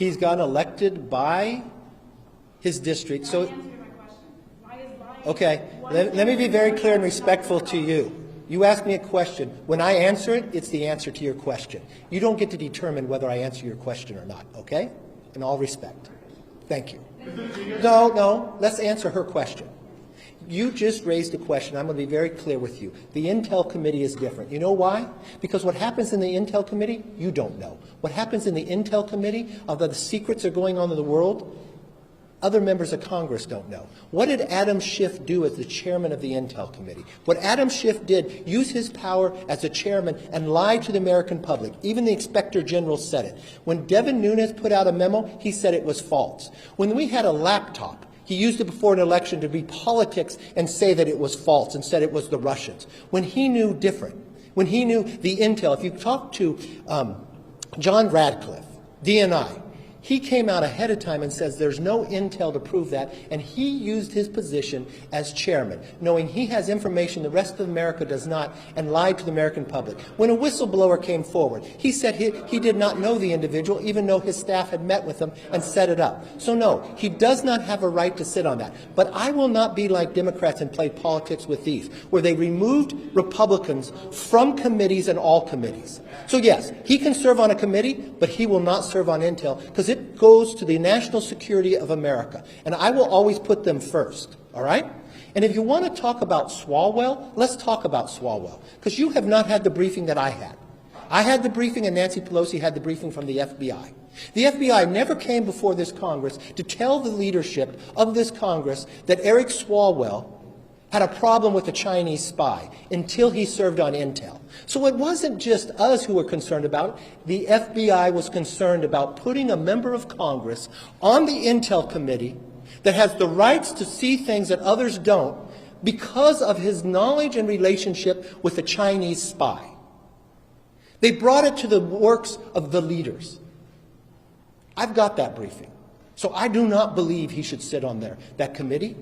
He's gotten elected by his district. So, okay, let me be very clear and respectful to you. You ask me a question. When I answer it, it's the answer to your question. You don't get to determine whether I answer your question or not, okay? In all respect. Thank you. No, let's answer her question. You just raised a question. I'm going to be very clear with you. The Intel Committee is different. You know why? Because what happens in the Intel Committee, you don't know. What happens in the Intel Committee, although the secrets are going on in the world, other members of Congress don't know. What did Adam Schiff do as the chairman of the Intel Committee? What Adam Schiff did, use his power as a chairman and lie to the American public. Even the Inspector General said it. When Devin Nunes put out a memo, he said it was false. When we had a laptop, he used it before an election to be politics and say that it was false and said it was the Russians. When he knew different, when he knew the intel, if you talk to John Radcliffe, DNI, he came out ahead of time and says there's no intel to prove that, and he used his position as chairman, knowing he has information the rest of America does not, and lied to the American public. When a whistleblower came forward, he said he did not know the individual, even though his staff had met with him and set it up. So no, he does not have a right to sit on that. But I will not be like Democrats and play politics with these, where they removed Republicans from committees and all committees. So yes, he can serve on a committee, but he will not serve on intel, because it goes to the national security of America. And I will always put them first, all right? And if you want to talk about Swallwell, let's talk about Swallwell, because you have not had the briefing that I had. I had the briefing and Nancy Pelosi had the briefing from the FBI. The FBI never came before this Congress to tell the leadership of this Congress that Eric Swallwell had a problem with a Chinese spy until he served on intel. So it wasn't just us who were concerned about it. The FBI was concerned about putting a member of Congress on the Intel Committee that has the rights to see things that others don't because of his knowledge and relationship with a Chinese spy. They brought it to the works of the leaders. I've got that briefing. So I do not believe he should sit on that committee.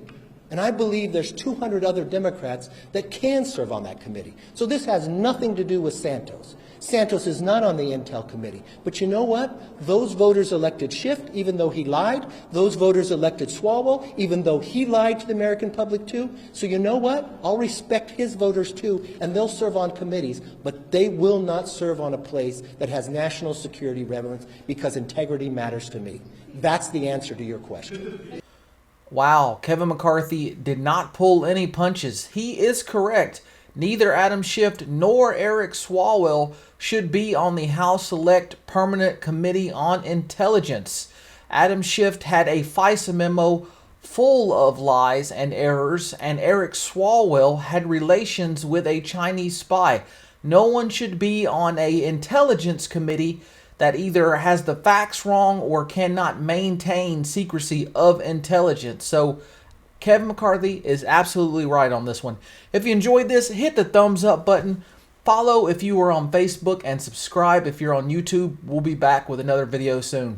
And I believe there's 200 other Democrats that can serve on that committee. So this has nothing to do with Santos. Santos is not on the Intel Committee. But you know what? Those voters elected Schiff, even though he lied. Those voters elected Swalwell, even though he lied to the American public too. So you know what? I'll respect his voters too, and they'll serve on committees, but they will not serve on a place that has national security relevance, because integrity matters to me. That's the answer to your question. Wow, Kevin McCarthy did not pull any punches. He is correct. Neither Adam Schiff nor Eric Swallwell should be on the House Select Permanent Committee on Intelligence. Adam Schiff had a FISA memo full of lies and errors, and Eric Swallwell had relations with a Chinese spy. No one should be on an intelligence committee that either has the facts wrong or cannot maintain secrecy of intelligence. So Kevin McCarthy is absolutely right on this one. If you enjoyed this, hit the thumbs up button. Follow if you are on Facebook, and subscribe if you're on YouTube. We'll be back with another video soon.